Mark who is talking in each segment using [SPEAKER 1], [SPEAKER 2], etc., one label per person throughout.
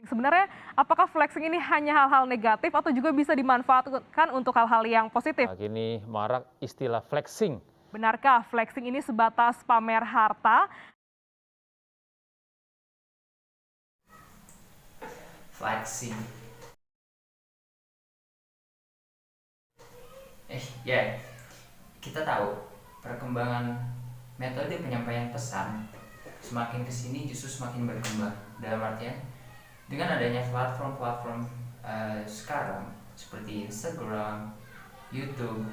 [SPEAKER 1] Sebenarnya apakah flexing ini hanya hal-hal negatif atau juga bisa dimanfaatkan untuk hal-hal yang positif?
[SPEAKER 2] Nah, kini marak istilah flexing.
[SPEAKER 1] Benarkah flexing ini sebatas pamer harta?
[SPEAKER 3] Flexing. Ya, kita tahu perkembangan metode penyampaian pesan semakin kesini justru semakin berkembang. Dalam artian dengan adanya platform-platform sekarang seperti Instagram, YouTube,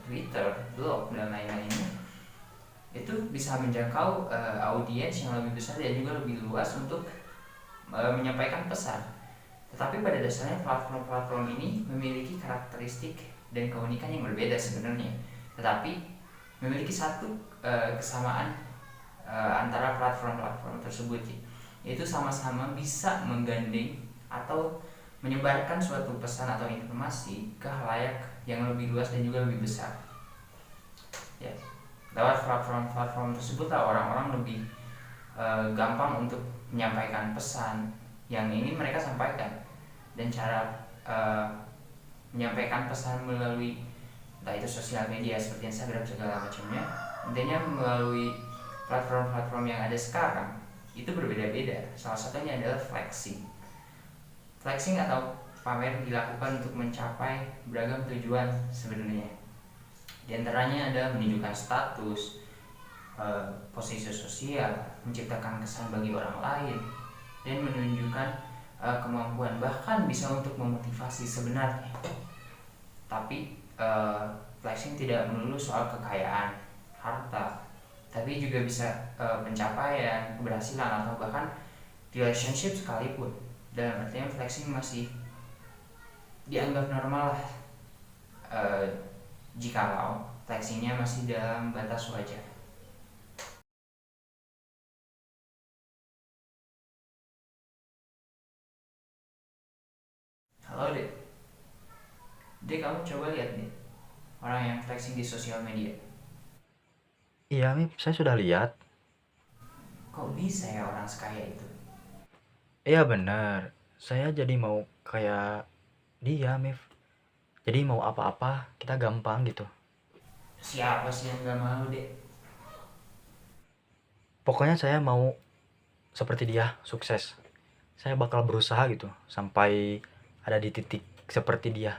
[SPEAKER 3] Twitter, blog dan lain-lainnya, itu bisa menjangkau audiens yang lebih besar dan juga lebih luas untuk menyampaikan pesan. Tetapi pada dasarnya platform-platform ini memiliki karakteristik dan keunikan yang berbeda sebenarnya. Tetapi memiliki satu kesamaan antara platform-platform tersebut, yaitu sama-sama bisa menggandeng atau menyebarkan suatu pesan atau informasi ke khalayak yang lebih luas dan juga lebih besar. Ya, lewat platform-platform tersebut lah orang-orang lebih gampang untuk menyampaikan pesan yang ingin mereka sampaikan, dan cara menyampaikan pesan melalui entah itu sosial media seperti Instagram segala macamnya, intinya melalui platform-platform yang ada sekarang itu berbeda-beda. Salah satunya adalah flexing. Flexing atau pamer dilakukan untuk mencapai beragam tujuan sebenarnya. Di antaranya ada menunjukkan status, posisi sosial, menciptakan kesan bagi orang lain, dan menunjukkan kemampuan, bahkan bisa untuk memotivasi sebenarnya. Tapi flexing tidak melulu soal kekayaan, harta, tapi juga bisa pencapaian, keberhasilan, atau bahkan relationship sekalipun. Dalam artian flexing masih dianggap normal lah jikalau flexingnya masih dalam batas wajar. Halo Dek, kamu coba lihat nih orang yang flexing di sosial media.
[SPEAKER 4] Iya, Mip, saya sudah lihat.
[SPEAKER 3] Kok bisa ya orang sekaya itu?
[SPEAKER 4] Iya benar. Saya jadi mau kayak dia, Mif. Jadi mau apa-apa kita gampang gitu.
[SPEAKER 3] Siapa sih yang gak mau Dek?
[SPEAKER 4] Pokoknya saya mau seperti dia, sukses. Saya bakal berusaha gitu sampai ada di titik seperti dia.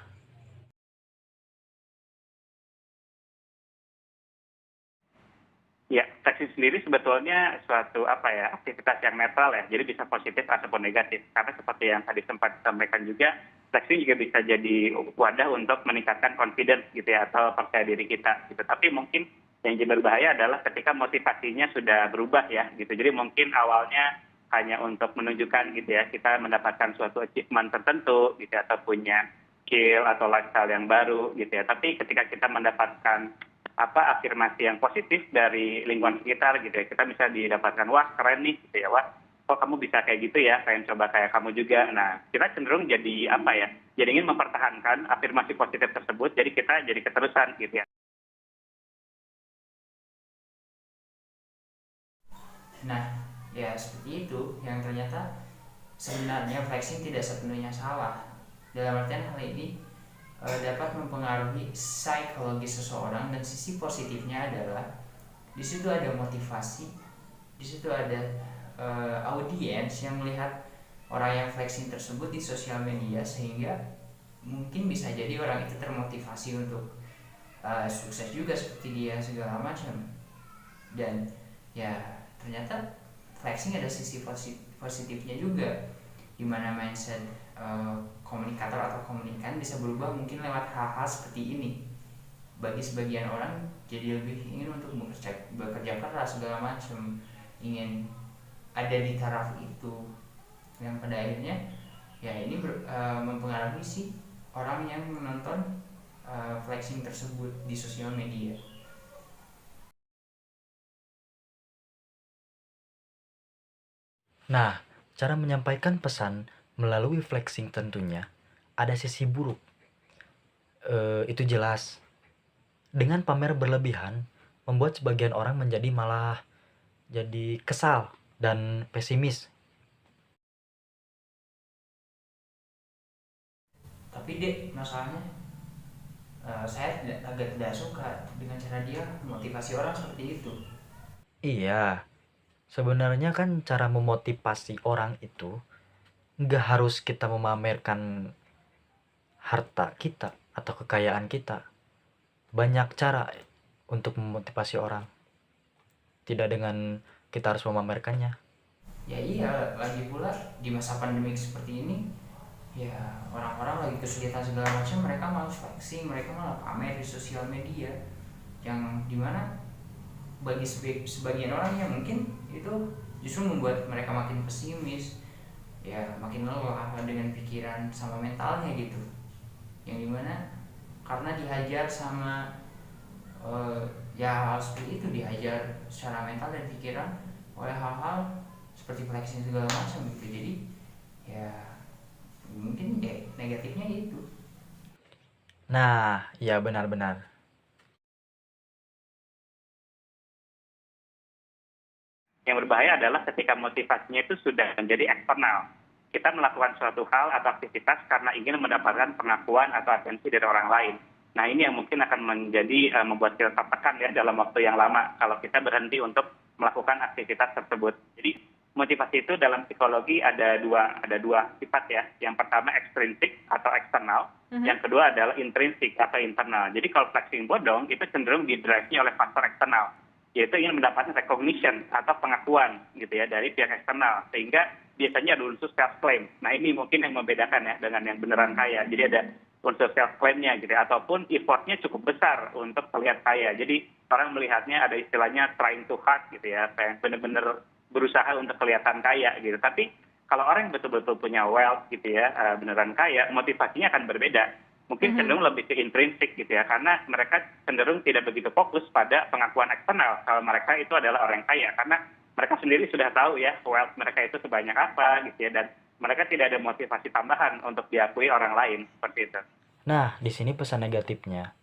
[SPEAKER 5] Ya, flexing sendiri sebetulnya suatu aktivitas yang netral ya, jadi bisa positif ataupun negatif. Karena seperti yang tadi sempat disampaikan juga, flexing juga bisa jadi wadah untuk meningkatkan confidence gitu ya, atau percaya diri kita gitu. Tapi mungkin yang jadi berbahaya adalah ketika motivasinya sudah berubah ya gitu. Jadi mungkin awalnya hanya untuk menunjukkan gitu ya, kita mendapatkan suatu achievement tertentu gitu ya, atau punya skill atau lifestyle yang baru gitu ya. Tapi ketika kita mendapatkan afirmasi yang positif dari lingkungan sekitar gitu ya, kita bisa didapatkan, wah keren nih gitu ya, wah kok kamu bisa kayak gitu ya, pengen coba kayak kamu juga. Nah, kita cenderung jadi jadi ingin mempertahankan afirmasi positif tersebut, jadi kita jadi keterusan gitu ya.
[SPEAKER 3] Nah, ya seperti itu yang ternyata sebenarnya flexing tidak sepenuhnya salah. Dalam artian hal ini dapat mempengaruhi psikologis seseorang, dan sisi positifnya adalah di situ ada motivasi, di situ ada audiens yang melihat orang yang flexing tersebut di sosial media, sehingga mungkin bisa jadi orang itu termotivasi untuk sukses juga seperti dia segala macam. Dan ya ternyata flexing ada sisi positifnya juga, dimana mindset komunikator atau komunikan bisa berubah mungkin lewat hal-hal seperti ini. Bagi sebagian orang jadi lebih ingin untuk bekerja keras segala macam, ingin ada di taraf itu, yang pada akhirnya ya ini mempengaruhi si orang yang menonton flexing tersebut di sosial media.
[SPEAKER 4] Nah, cara menyampaikan pesan melalui flexing tentunya ada sisi buruk. Itu jelas. Dengan pamer berlebihan membuat sebagian orang menjadi malah jadi kesal dan pesimis.
[SPEAKER 3] Tapi masalahnya saya agak tidak suka dengan cara dia memotivasi orang seperti itu.
[SPEAKER 4] Iya, sebenarnya kan cara memotivasi orang itu nggak harus kita memamerkan harta kita atau kekayaan kita. Banyak cara untuk memotivasi orang, tidak dengan kita harus memamerkannya.
[SPEAKER 3] Ya iya, lagi pula di masa pandemi seperti ini, ya orang-orang lagi kesulitan segala macam, mereka malah flexing, mereka malah pamer di sosial media, yang dimana bagi sebagian orang ya mungkin itu justru membuat mereka makin pesimis, ya makin lelah dengan pikiran sama mentalnya gitu, yang dimana karena dihajar sama ya hal seperti itu, dihajar secara mental dan pikiran oleh hal-hal seperti flexing segala macam gitu. Jadi ya mungkin ya negatifnya itu.
[SPEAKER 4] Nah, ya benar-benar.
[SPEAKER 5] Yang berbahaya adalah ketika motivasinya itu sudah menjadi eksternal. Kita melakukan suatu hal atau aktivitas karena ingin mendapatkan pengakuan atau atensi dari orang lain. Nah, ini yang mungkin akan menjadi membuat kita tertekan ya dalam waktu yang lama kalau kita berhenti untuk melakukan aktivitas tersebut. Jadi motivasi itu dalam psikologi ada dua sifat ya. Yang pertama ekstrinsik atau eksternal, yang kedua adalah intrinsik atau internal. Jadi kalau flexing bodong itu cenderung didrive-nya oleh faktor eksternal, yaitu ingin mendapatkan recognition atau pengakuan gitu ya dari pihak eksternal, sehingga biasanya ada unsur self claim. Nah, ini mungkin yang membedakan ya dengan yang beneran kaya. Jadi ada unsur self claim-nya gitu ya, ataupun effortnya cukup besar untuk terlihat kaya. Jadi orang melihatnya ada istilahnya trying to hard gitu ya, kayak benar-benar berusaha untuk kelihatan kaya gitu. Tapi kalau orang yang betul-betul punya wealth gitu ya, beneran kaya, motivasinya akan berbeda. Mungkin cenderung lebih ke intrinsik gitu ya, karena mereka cenderung tidak begitu fokus pada pengakuan eksternal kalau mereka itu adalah orang kaya, karena mereka sendiri sudah tahu ya wealth mereka itu sebanyak apa gitu ya, dan mereka tidak ada motivasi tambahan untuk diakui orang lain seperti itu.
[SPEAKER 4] Nah, di sini pesan negatifnya.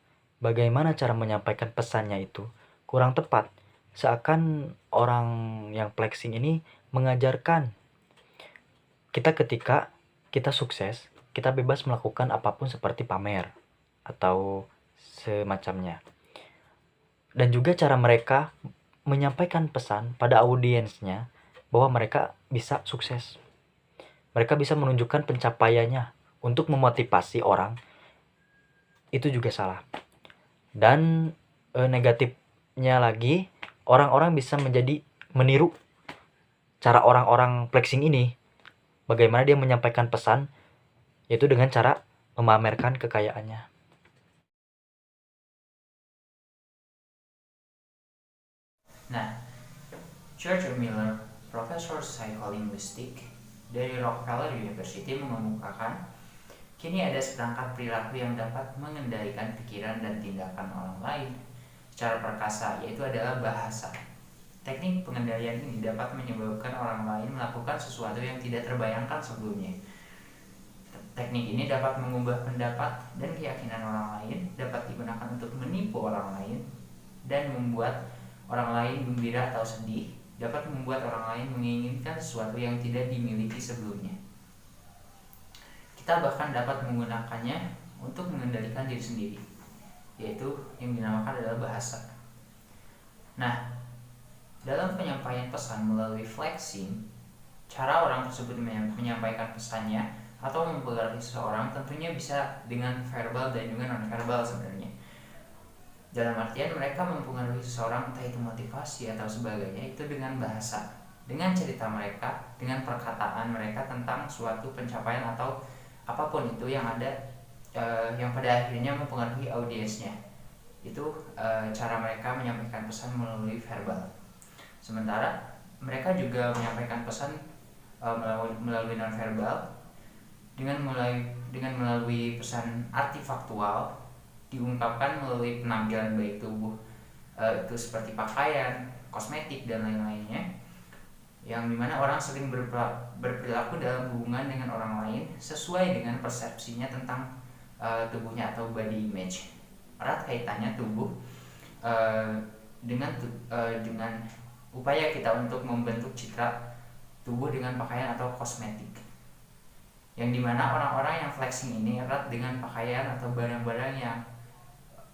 [SPEAKER 4] Bagaimana cara menyampaikan pesannya itu kurang tepat. Seakan orang yang flexing ini mengajarkan kita ketika kita sukses, kita bebas melakukan apapun seperti pamer atau semacamnya. Dan juga cara mereka menyampaikan pesan pada audiensnya bahwa mereka bisa sukses. Mereka bisa menunjukkan pencapaiannya untuk memotivasi orang. Itu juga salah. Dan negatifnya lagi, orang-orang bisa menjadi meniru cara orang-orang flexing ini. Bagaimana dia menyampaikan pesan, yaitu dengan cara memamerkan kekayaannya.
[SPEAKER 3] Nah, George Miller, Profesor Psikolinguistik dari Rockefeller University mengemukakan, kini ada seperangkat perilaku yang dapat mengendalikan pikiran dan tindakan orang lain secara perkasa, yaitu adalah bahasa. Teknik pengendalian ini dapat menyebabkan orang lain melakukan sesuatu yang tidak terbayangkan sebelumnya. Teknik ini dapat mengubah pendapat dan keyakinan orang lain, dapat digunakan untuk menipu orang lain, dan membuat orang lain gembira atau sedih, dapat membuat orang lain menginginkan sesuatu yang tidak dimiliki sebelumnya. Kita bahkan dapat menggunakannya untuk mengendalikan diri sendiri, yaitu yang dinamakan adalah bahasa. Nah, dalam penyampaian pesan melalui flexing, cara orang tersebut menyampaikan pesannya atau mempengaruhi seseorang tentunya bisa dengan verbal dan juga non-verbal sebenarnya. Dalam artian mereka mempengaruhi seseorang, entah itu motivasi atau sebagainya, itu dengan bahasa, dengan cerita mereka, dengan perkataan mereka tentang suatu pencapaian atau apapun itu yang ada, yang pada akhirnya mempengaruhi audiensnya. Itu cara mereka menyampaikan pesan melalui verbal. Sementara mereka juga menyampaikan pesan melalui non-verbal dengan melalui pesan artifaktual, diungkapkan melalui penampilan baik tubuh, itu seperti pakaian, kosmetik dan lain-lainnya, yang dimana orang sering berperilaku dalam hubungan dengan orang lain sesuai dengan persepsinya tentang tubuhnya atau body image. Erat kaitannya tubuh dengan upaya kita untuk membentuk citra tubuh dengan pakaian atau kosmetik. yang dimana orang-orang yang flexing ini erat dengan pakaian atau barang-barang yang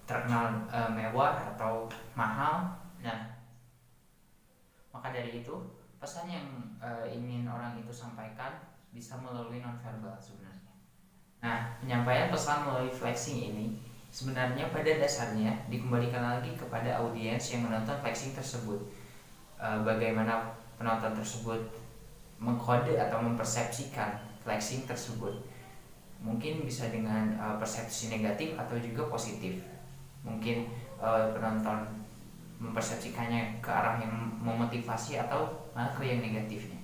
[SPEAKER 3] terkenal mewah atau mahal. Nah, maka dari itu pesan yang ingin orang itu sampaikan bisa melalui nonverbal sebenarnya. Nah, penyampaian pesan melalui flexing ini sebenarnya pada dasarnya dikembalikan lagi kepada audiens yang menonton flexing tersebut. Bagaimana penonton tersebut mengkode atau mempersepsikan flexing tersebut. Mungkin bisa dengan persepsi negatif atau juga positif. Mungkin penonton mempersepsikannya ke arah yang memotivasi atau malah ke yang negatifnya.